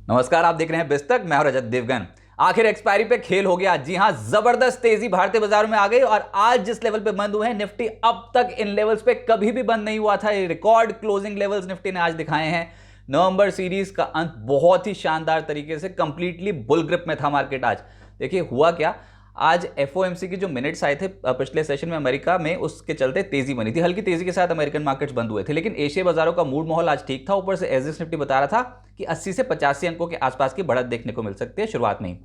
नमस्कार, आप देख रहे हैं बिस्तक। मैं हूं रजत देवगन। आखिर एक्सपायरी पे खेल हो गया। जी हां, जबरदस्त तेजी भारतीय बाजारों में आ गई और आज जिस लेवल पे बंद हुए हैं निफ्टी, अब तक इन लेवल्स पे कभी भी बंद नहीं हुआ था। ये रिकॉर्ड क्लोजिंग लेवल्स निफ्टी ने आज दिखाए हैं। नवंबर सीरीज का अंत बहुत ही शानदार तरीके से कंप्लीटली बुल ग्रिप में था मार्केट। आज देखिए हुआ क्या। आज एफओएमसी की जो मिनट्स आए थे पिछले सेशन में अमेरिका में, उसके चलते तेजी बनी थी। हल्की तेजी के साथ अमेरिकन मार्केट्स बंद हुए थे, लेकिन एशिया बाजारों का मूड माहौल आज ठीक था। ऊपर से एसएस निफ्टी बता रहा था कि 80 से 85 अंकों के आसपास की बढ़त देखने को मिल सकती है शुरुआत में ही।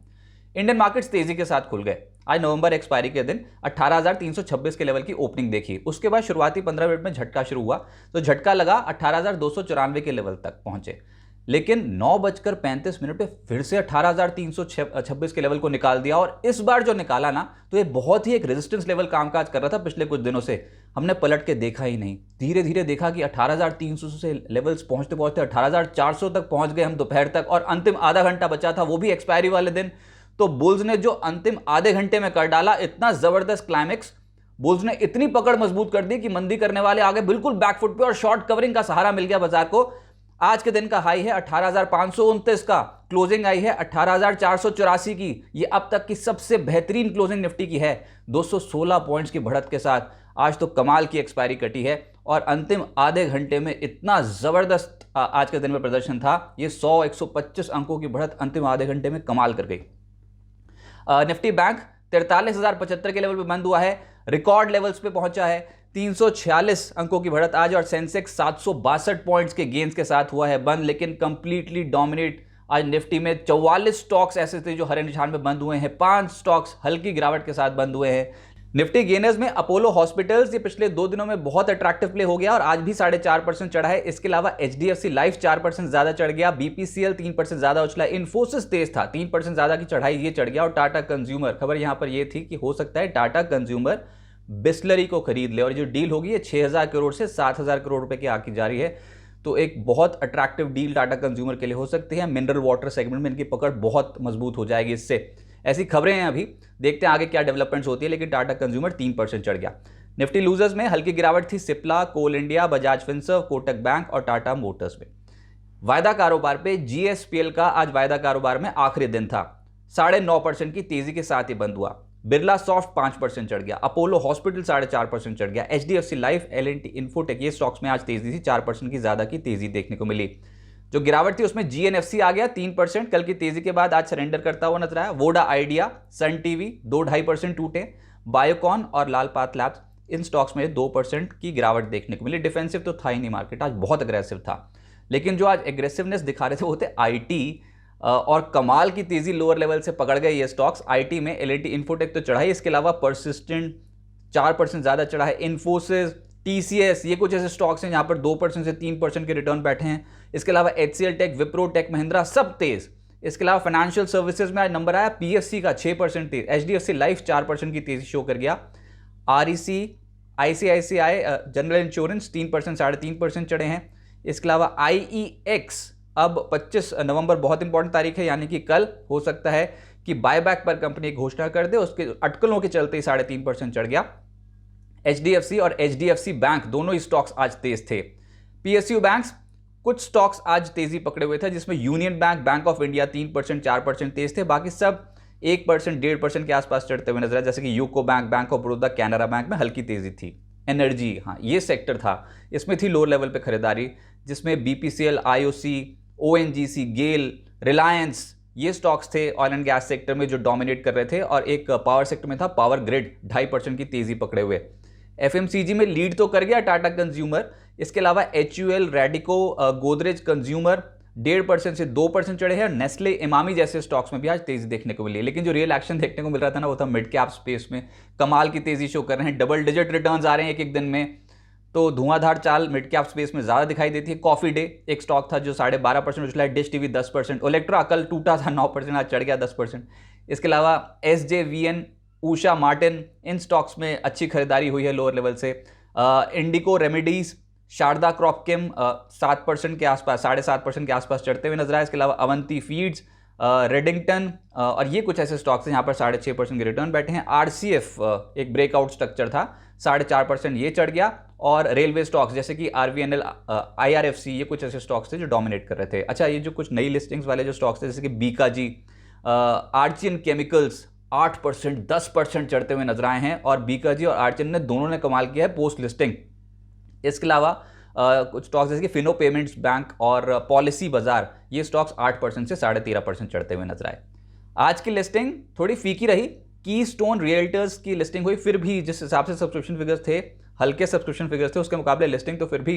इंडियन मार्केट्स तेजी के साथ खुल गए। आज नवंबर एक्सपायरी के दिन 18,326 के लेवल की ओपनिंग देखी। उसके बाद शुरुआती 15 मिनट में झटका शुरू हुआ, तो झटका लगा 18,294 के लेवल तक पहुंचे, लेकिन 9:35 पे फिर से 18,326 के लेवल को निकाल दिया। और इस बार जो निकाला ना, तो ये बहुत ही एक रेजिस्टेंस लेवल कामकाज कर रहा था। पिछले कुछ दिनों से हमने पलट के देखा ही नहीं। धीरे धीरे देखा कि 18,300 से लेवल्स पहुंचते पहुंचते 18,400 तक पहुंच गए हम दोपहर तक, और अंतिम आधा घंटा बचा था, वो भी एक्सपायरी वाले दिन। तो बुल्स ने जो अंतिम आधे घंटे में कर डाला, इतना जबरदस्त क्लाइमेक्स, बुल्स ने इतनी पकड़ मजबूत कर दी कि मंदी करने वाले आगे बिल्कुल बैकफुट पे, और शॉर्ट कवरिंग का सहारा मिल गया बाजार को। आज के दिन का हाई है 18,529 का, क्लोजिंग आई है 18,484 की। ये अब तक की सबसे बेहतरीन क्लोजिंग निफ्टी की है, 216 पॉइंट्स की बढ़त के साथ। आज तो कमाल की एक्सपायरी कटी है, और अंतिम आधे घंटे में इतना जबरदस्त आज के दिन में प्रदर्शन था। ये 125 अंकों की बढ़त अंतिम आधे घंटे में कमाल कर गई। निफ्टी बैंक 43,075 के लेवल पे बंद हुआ है, रिकॉर्ड लेवल्स पे पहुंचा है। 346 अंकों की बढ़त आज, और सेंसेक्स 762 पॉइंट्स के गेंस के साथ हुआ है बंद। लेकिन कंप्लीटली डोमिनेट आज निफ्टी में 44 स्टॉक्स ऐसे थे जो हरे निशान में बंद हुए हैं। 5 स्टॉक्स हल्की गिरावट के साथ बंद हुए हैं। निफ्टी गेनर्स में अपोलो हॉस्पिटल्स, ये पिछले 2 दिनों में बहुत अट्रैक्टिव प्ले हो गया और आज भी 4.5% चढ़ा है। इसके अलावा एचडीएफसी लाइफ 4% ज्यादा चढ़ गया, बीपीसीएल 3% ज्यादा उछला, इन्फोसिस तेज था, 3% ज्यादा की चढ़ाई ये चढ़ गया। और टाटा कंज्यूमर, खबर यहां पर ये थी कि हो सकता है टाटा कंज्यूमर बिस्लरी को खरीद ले, और जो डील होगी ये 6,000 करोड़ से 7,000 करोड़ रुपए की आकी जा रही है। तो एक बहुत अट्रैक्टिव डील टाटा कंज्यूमर के लिए हो सकती है। मिनरल वाटर सेगमेंट में इनकी पकड़ बहुत मजबूत हो जाएगी इससे। ऐसी खबरें हैं, अभी देखते हैं आगे क्या डेवलपमेंट्स होती है। लेकिन टाटा कंज्यूमर 3% चढ़ गया। निफ्टी लूजर्स में हल्की गिरावट थी सिप्ला, कोल इंडिया, बजाज फिनसर्व, कोटक बैंक और टाटा मोटर्स में। वायदा कारोबार पे जीएसपीएल का आज वायदा कारोबार में आखिरी दिन था। 9.5% की तेजी के साथ ही बंद हुआ। बिरला सॉफ्ट 5% चढ़ गया, अपोलो हॉस्पिटल 4.5% चढ़ गया, एचडीएफसी लाइफ, एलएनटी, इन्फोटेक, ये स्टॉक्स में आज तेजी थी। 4% की ज्यादा की तेजी देखने को मिली। जो गिरावट थी उसमें जीएनएफसी आ गया 3%, कल की तेजी के बाद आज सरेंडर करता हुआ नजर आया। वोडा आइडिया, सन टीवी 2-2.5% टूटे। बायोकॉन और लालपात लैब्स, इन स्टॉक्स में 2% की गिरावट देखने को मिली। डिफेंसिव तो था ही नहीं मार्केट, आज बहुत अग्रेसिव था। लेकिन जो आज एग्रेसिवनेस दिखा रहे थे वो थे आईटी, और कमाल की तेजी लोअर लेवल से पकड़ गए ये स्टॉक्स। आईटी में एलएनटी, इन्फोटेक तो चढ़ा ही, इसके अलावा परसिस्टेंट 4% ज्यादा चढ़ा है। इन्फोसिस, टीसीएस, ये कुछ ऐसे स्टॉक्स हैं जहां पर 2% से 3% के रिटर्न बैठे हैं। इसके अलावा HCL Tech, Wipro, Tech Mahindra, सब तेज। इसके अलावा फाइनेंशियल सर्विसेज में आज नंबर आया पीएससी का 6% तेज, एचडीएफसी लाइफ 4% की तेजी शो कर गया। आरईसी, आईसीआईसीआई जनरल इंश्योरेंस 3%, 3.5% चढ़े हैं। इसके अलावा आईईएक्स, अब 25 नवंबर बहुत इंपॉर्टेंट तारीख है, यानी कि कल हो सकता है कि बायबैक पर कंपनी घोषणा कर दे, उसके अटकलों के चलते ही 3.5% चढ़ गया। एचडीएफसी और एचडीएफसी बैंक दोनों ही स्टॉक्स आज तेज थे। पीएसयू बैंक्स, कुछ स्टॉक्स आज तेजी पकड़े हुए थे, जिसमें union bank, bank of India 3%, 4% तेज थे। बाकी सब 1%, 1.5% के आसपास चढ़ते हुए नजर आए, जैसे कि UCO bank, bank of Baroda, Canara bank में हल्की तेजी थी। एनर्जी, हाँ ये सेक्टर था, इसमें थी लोअर लेवल पे खरीदारी, जिसमें बीपीसीएल, आईओसी, ओएनजीसी, गेल, रिलायंस, ये स्टॉक्स थे ऑयल एंड गैस सेक्टर में जो डोमिनेट कर रहे थे। और एक पावर सेक्टर में था पावर ग्रिड, 2.5% की तेजी पकड़े हुए। एफएमसीजी में लीड तो कर गया टाटा कंज्यूमर। इसके अलावा एचयूएल, रेडिको, गोदरेज कंज्यूमर 1.5% से 2% चढ़े हैं। नेस्ले, इमामी जैसे स्टॉक्स में भी आज तेजी देखने को मिली। लेकिन जो रियल एक्शन देखने को मिल रहा था ना, वो था मिड कैप स्पेस में। कमाल की तेजी शो कर रहे हैं, डबल डिजिट रिटर्न्स आ रहे हैं एक एक दिन में। तो धुआंधार चाल मिड कैप स्पेस में ज्यादा दिखाई देती है। कॉफी डे एक स्टॉक था जो 12.5% उछला है। डिश टीवी 10%, ओलेक्ट्रा कल टूटा था 9%, आज चढ़ गया 10%। इसके अलावा एसजेवीएन, उषा मार्टिन, इन स्टॉक्स में अच्छी खरीदारी हुई है लोअर लेवल से। इंडिको रेमेडीज, शारदा क्रॉपकेम 7% के आसपास, 7.5% के आसपास चढ़ते हुए नजर आए। इसके अलावा अवंती फीड्स, रेडिंगटन, और ये कुछ ऐसे स्टॉक्स हैं यहाँ पर 6.5% के रिटर्न बैठे हैं। आरसीएफ एक ब्रेकआउट स्ट्रक्चर था, 4.5% ये चढ़ गया। और रेलवे स्टॉक्स जैसे कि आरवीएनएल, आईआरएफसी, ये कुछ ऐसे स्टॉक्स थे जो डोमिनेट कर रहे थे। अच्छा, ये जो कुछ नई लिस्टिंग्स वाले जो स्टॉक्स थे जैसे कि बीकाजी, आर्चियन केमिकल्स 8%, 10% चढ़ते हुए नजर आए हैं, और बीकाजी और आर्चियन ने दोनों ने कमाल किया है पोस्ट लिस्टिंग। इसके अलावा कुछ स्टॉक्स जैसे कि फिनो पेमेंट्स बैंक और पॉलिसी बाजार, ये स्टॉक्स 8% से 13.5% चढ़ते हुए नजर आए। आज की लिस्टिंग थोड़ी फीकी रही। कीस्टोन रियल्टर्स की लिस्टिंग हुई, फिर भी जिस हिसाब से सब्सक्रिप्शन फिगर्स थे, हल्के सब्सक्रिप्शन फिगर्स थे, उसके मुकाबले लिस्टिंग तो फिर भी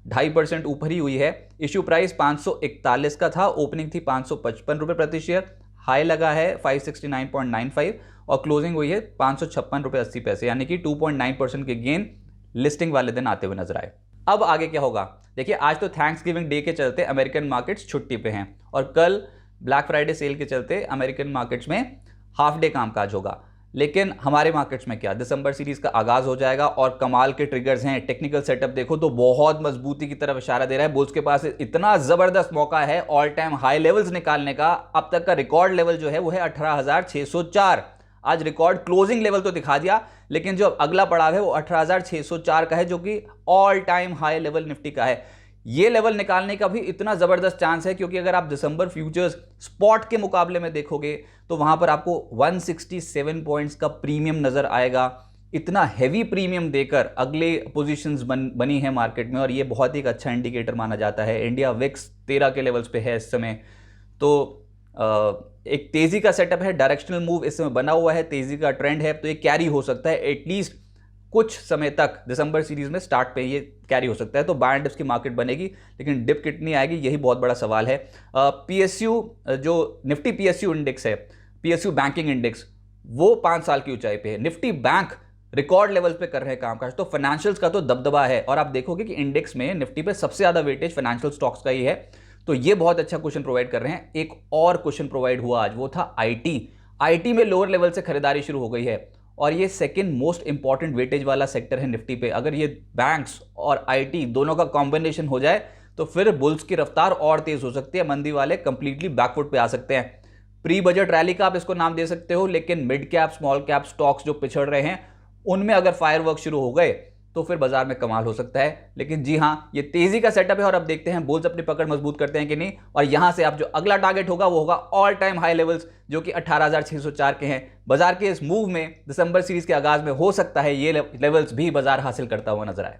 2.5% ऊपर ही हुई है। इश्यू प्राइस 541 का था, ओपनिंग थी 555 रुपये प्रति शेयर, हाई लगा है 569.95 और क्लोजिंग हुई है 556 रुपये 80 पैसे, यानी कि 2.9% के गेन लिस्टिंग वाले दिन आते हुए नजर आए। अब आगे क्या होगा देखिए, आज तो थैंक्स गिविंग डे के चलते अमेरिकन मार्केट्स छुट्टी पे हैं, और कल ब्लैक फ्राइडे सेल के चलते अमेरिकन मार्केट्स में हाफ डे कामकाज होगा। लेकिन हमारे मार्केट्स में क्या, दिसंबर सीरीज का आगाज हो जाएगा और कमाल के ट्रिगर्स हैं। टेक्निकल सेटअप देखो तो बहुत मजबूती की तरफ इशारा दे रहा है। बुल्स के पास इतना जबरदस्त मौका है ऑल टाइम हाई लेवल्स निकालने का। अब तक का रिकॉर्ड लेवल जो है वो है 18,604। आज रिकॉर्ड क्लोजिंग लेवल तो दिखा दिया, लेकिन जो अगला पड़ाव है वो 18,604 का है, जो कि all time high level Nifty का है। ये लेवल निकालने का भी इतना जबरदस्त चांस है, क्योंकि अगर आप दिसंबर फ्यूचर्स स्पॉट के मुकाबले में देखोगे तो वहां पर आपको 167 पॉइंट्स का प्रीमियम नजर आएगा। इतना हैवी प्रीमियम देकर अगले पोजीशंस बनी है मार्केट में, और ये बहुत ही एक अच्छा इंडिकेटर माना जाता है। इंडिया विक्स 13 के लेवल्स पे है इस समय, तो एक तेजी का सेटअप है, डायरेक्शनल मूव इस समय बना हुआ है, तेजी का ट्रेंड है, तो ये कैरी हो सकता है एटलीस्ट कुछ समय तक। दिसंबर सीरीज में स्टार्ट पे ये कैरी हो सकता है, तो बाय एंड डिप्स की मार्केट बनेगी, लेकिन डिप कितनी आएगी यही बहुत बड़ा सवाल है। पीएसयू जो निफ्टी पीएसयू इंडेक्स है, पीएसयू बैंकिंग इंडेक्स, वो 5 साल की ऊंचाई पे है। निफ्टी बैंक रिकॉर्ड लेवल पे कर रहे हैं कामकाज, तो फाइनेंशियल्स का तो दबदबा है, और आप देखोगे कि इंडेक्स में निफ्टी पे सबसे ज्यादा वेटेज फाइनेंशियल स्टॉक्स का ही है, तो ये बहुत अच्छा क्वेश्चन प्रोवाइड कर रहे हैं। एक और क्वेश्चन प्रोवाइड हुआ आज, वो था आईटी में लोअर लेवल से खरीदारी शुरू हो गई है, और ये सेकंड मोस्ट इंपॉर्टेंट वेटेज वाला सेक्टर है निफ्टी पे। अगर ये बैंक्स और आईटी दोनों का कॉम्बिनेशन हो जाए तो फिर बुल्स की रफ्तार और तेज हो सकती है, मंदी वाले कंप्लीटली बैकफुट पे आ सकते हैं। प्री बजट रैली का आप इसको नाम दे सकते हो, लेकिन mid cap small cap stocks जो पिछड़ रहे हैं उनमें अगर फायरवर्क शुरू हो गए तो फिर बाजार में कमाल हो सकता है। लेकिन जी हां, ये तेजी का सेटअप है, और अब देखते हैं बुल्स अपनी पकड़ मजबूत करते हैं कि नहीं। और यहां से आप जो अगला टारगेट होगा वो होगा ऑल टाइम हाई लेवल्स, जो कि 18,604 के हैं। बाजार के इस मूव में दिसंबर सीरीज के आगाज में हो सकता है ये लेवल्स भी बाजार हासिल करता हुआ नजर आए।